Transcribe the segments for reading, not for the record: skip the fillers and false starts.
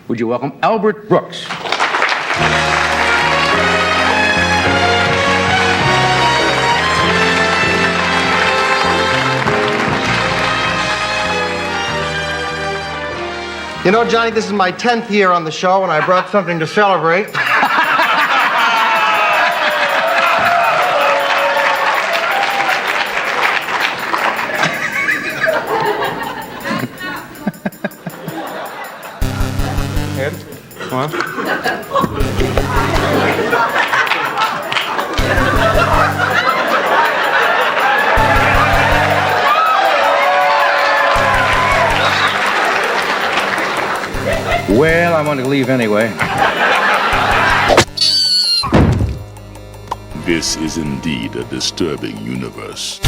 Would you welcome Albert Brooks? You know, Johnny, this is my 10th year on the show, and I brought something to celebrate. Ed, come on. Well, I'm going to leave anyway. This is indeed a disturbing universe.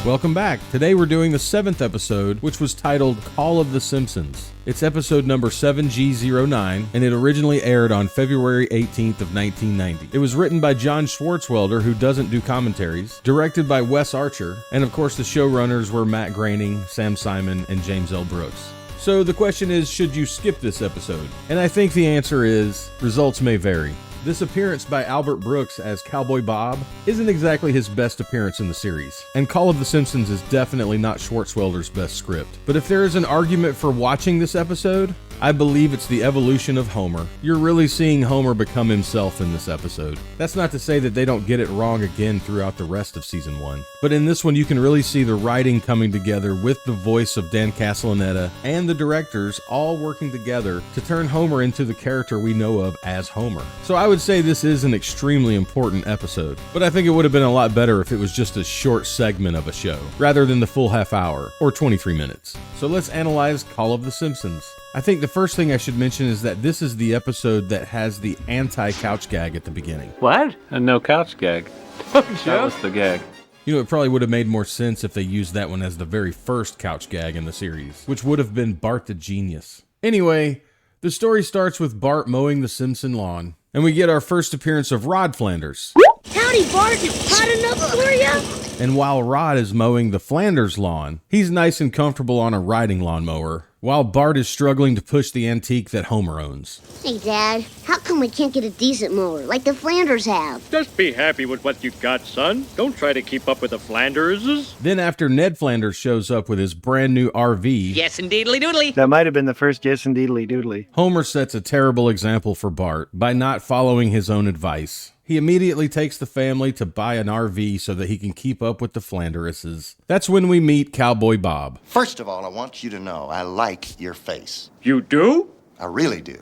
Welcome back. Today we're doing the 7th episode, which was titled Call of the Simpsons. It's episode number 7G09, and it originally aired on February 18th of 1990. It was written by John Swartzwelder, who doesn't do commentaries, directed by Wes Archer, and of course the showrunners were Matt Groening, Sam Simon, and James L. Brooks. So the question is, should you skip this episode? And I think the answer is, results may vary. This appearance by Albert Brooks as Cowboy Bob isn't exactly his best appearance in the series, and Call of the Simpsons is definitely not Swartzwelder's best script. But if there is an argument for watching this episode, I believe it's the evolution of Homer. You're really seeing Homer become himself in this episode. That's not to say that they don't get it wrong again throughout the rest of season 1. But in this one, you can really see the writing coming together with the voice of Dan Castellaneta and the directors all working together to turn Homer into the character we know of as Homer. So I would say this is an extremely important episode, but I think it would have been a lot better if it was just a short segment of a show, rather than the full half hour, or 23 minutes. So let's analyze Call of the Simpsons. I think the first thing I should mention is that this is the episode that has the anti-couch gag at the beginning. What? A no couch gag. That was the gag. You know, it probably would have made more sense if they used that one as the very first couch gag in the series, which would have been Bart the Genius. Anyway, the story starts with Bart mowing the Simpson lawn, and we get our first appearance of Rod Flanders. Howdy, Bart. Hot enough for ya? And while Rod is mowing the Flanders lawn, he's nice and comfortable on a riding lawnmower, while Bart is struggling to push the antique that Homer owns. Hey, Dad, how come we can't get a decent mower like the Flanders have? Just be happy with what you got, son. Don't try to keep up with the Flanderses. Then after Ned Flanders shows up with his brand new RV, Yes, indeedly doodly. That might have been the first yes indeedly doodly. Homer sets a terrible example for Bart by not following his own advice. He immediately takes the family to buy an RV so that he can keep up with the Flanderses. That's when we meet Cowboy Bob. First of all, I want you to know I like your face. You do? I really do.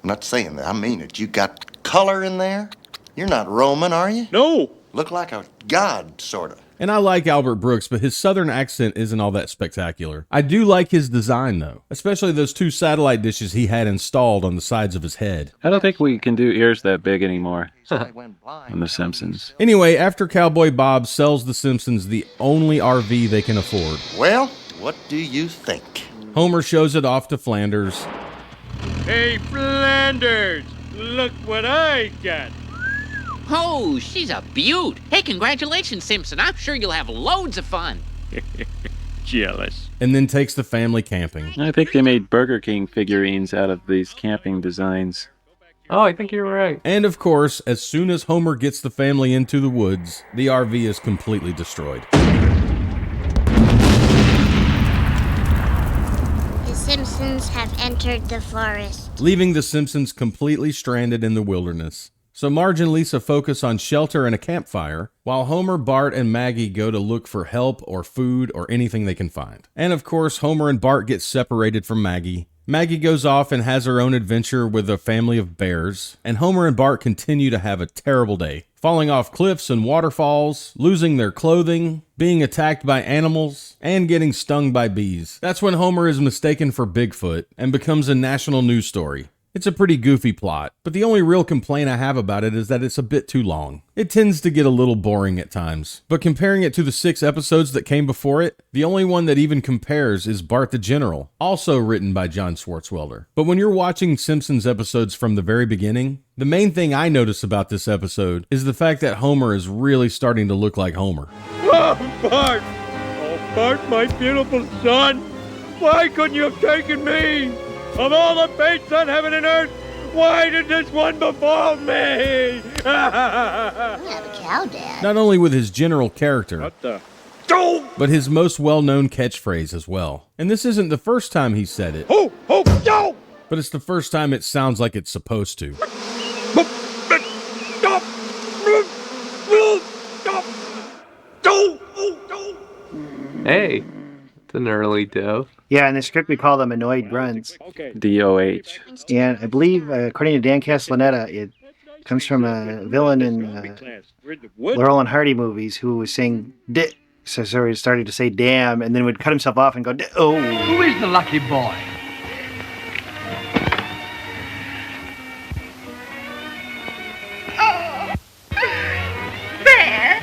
I'm not saying that. I mean it. You got color in there. You're not Roman, are you? No. Look like a god, sort of. And I like Albert Brooks, but his southern accent isn't all that spectacular. I do like his design, though, especially those 2 satellite dishes he had installed on the sides of his head. I don't think we can do ears that big anymore on The Simpsons. Anyway, after Cowboy Bob sells the Simpsons the only RV they can afford, Well, what do you think? Homer shows it off to Flanders. Hey, Flanders, look what I got. Oh, she's a beaut. Hey, congratulations, Simpson. I'm sure you'll have loads of fun. Jealous. And then takes the family camping. I think they made Burger King figurines out of these camping designs. Oh, I think you're right. And of course, as soon as Homer gets the family into the woods, the RV is completely destroyed. The Simpsons have entered the forest. Leaving the Simpsons completely stranded in the wilderness. So Marge and Lisa focus on shelter and a campfire, while Homer, Bart, and Maggie go to look for help or food or anything they can find. And of course, Homer and Bart get separated from Maggie. Maggie goes off and has her own adventure with a family of bears, and Homer and Bart continue to have a terrible day, falling off cliffs and waterfalls, losing their clothing, being attacked by animals, and getting stung by bees. That's when Homer is mistaken for Bigfoot and becomes a national news story. It's a pretty goofy plot, but the only real complaint I have about it is that it's a bit too long. It tends to get a little boring at times, but comparing it to the 6 episodes that came before it, the only one that even compares is Bart the General, also written by John Swartzwelder. But when you're watching Simpsons episodes from the very beginning, the main thing I notice about this episode is the fact that Homer is really starting to look like Homer. Oh, Bart! Oh, Bart, my beautiful son, why couldn't you have taken me? Of all the fates on heaven and earth, why did this one befall me? You have a cow, Dad. Not only with his general character, What the? but his most well-known catchphrase as well. And this isn't the first time he said it, Ho, ho, no! but it's the first time it sounds like it's supposed to. Hey, it's an early dove. Yeah, in the script we call them annoyed grunts. Okay. DOH. And I believe, according to Dan Castellaneta, it comes from a villain in Laurel and Hardy movies who was saying so he started to say damn, and then would cut himself off and go, oh. Who is the lucky boy? Bear.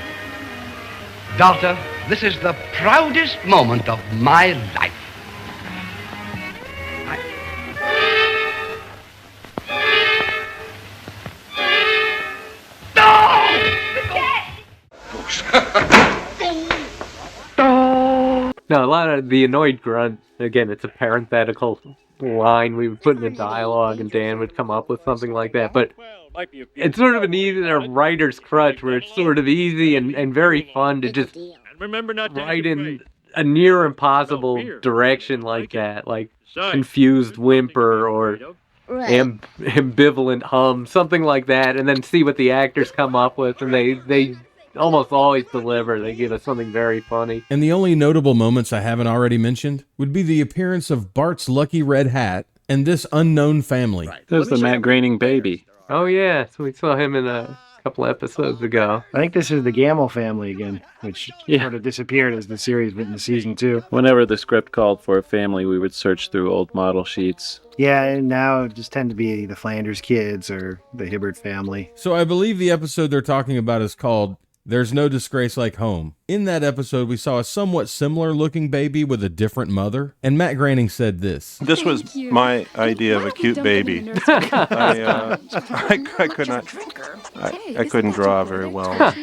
Daughter, this is the proudest moment of my life. No, a lot of the annoyed grunt, again, it's a parenthetical line we would put in the dialogue, and Dan would come up with something like that. But it's sort of a writer's crutch where it's sort of easy and very fun to just Remember not to write in a near impossible direction like that, like confused whimper or ambivalent hum, something like that, and then see what the actors come up with, and they almost always deliver. They give us something very funny. And the only notable moments I haven't already mentioned would be the appearance of Bart's lucky red hat and this unknown family. There's the Matt Groening baby. Oh yeah, so we saw him in a couple episodes ago. I think this is the Gamble family again, which sort of disappeared as the series went into season 2. Whenever the script called for a family, we would search through old model sheets. Yeah, and now it just tend to be the Flanders kids or the Hibbert family. So I believe the episode they're talking about is called There's No Disgrace Like Home. In that episode, we saw a somewhat similar looking baby with a different mother, and Matt Groening said this. This was my idea of a cute baby. I couldn't draw very well.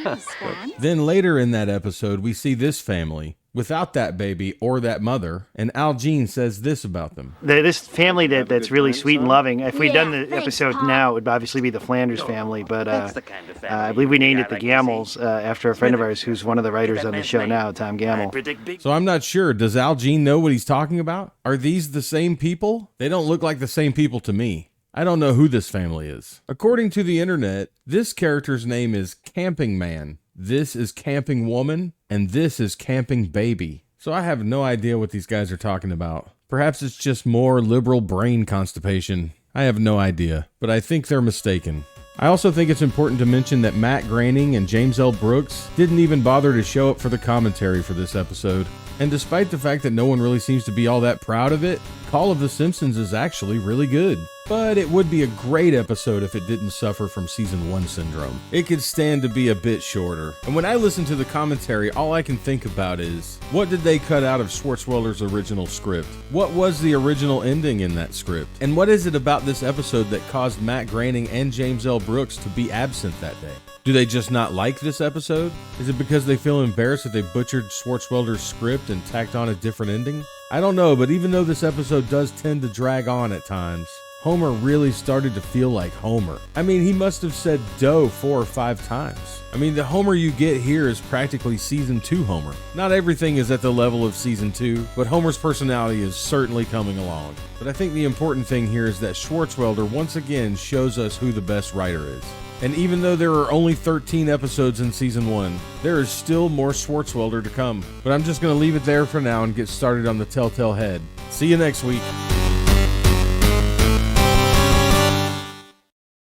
Then later in that episode, we see this family without that baby or that mother, and Al Jean says this about them. This family that's really sweet and loving. If we'd done the episode now, it would obviously be the Flanders family, but I believe we named it the Gammels after a friend of ours who's one of the writers on the show now, Tom Gammel. So I'm not sure. Does Al Jean know what he's talking about? Are these the same people? They don't look like the same people to me. I don't know who this family is. According to the internet, this character's name is Camping Man. This is Camping Woman, and this is Camping Baby. So I have no idea what these guys are talking about. Perhaps it's just more liberal brain constipation. I have no idea, but I think they're mistaken. I also think it's important to mention that Matt Groening and James L. Brooks didn't even bother to show up for the commentary for this episode. And despite the fact that no one really seems to be all that proud of it, Call of the Simpsons is actually really good. But it would be a great episode if it didn't suffer from Season 1 syndrome. It could stand to be a bit shorter. And when I listen to the commentary, all I can think about is, what did they cut out of Swartzwelder's original script? What was the original ending in that script? And what is it about this episode that caused Matt Groening and James L. Brooks to be absent that day? Do they just not like this episode? Is it because they feel embarrassed that they butchered Swartzwelder's script and tacked on a different ending? I don't know, but even though this episode does tend to drag on at times, Homer really started to feel like Homer. I mean, he must have said dough 4 or 5 times. I mean, the Homer you get here is practically Season 2 Homer. Not everything is at the level of Season 2, but Homer's personality is certainly coming along. But I think the important thing here is that Swartzwelder once again shows us who the best writer is. And even though there are only 13 episodes in Season 1, there is still more Swartzwelder to come. But I'm just going to leave it there for now and get started on the Telltale Head. See you next week.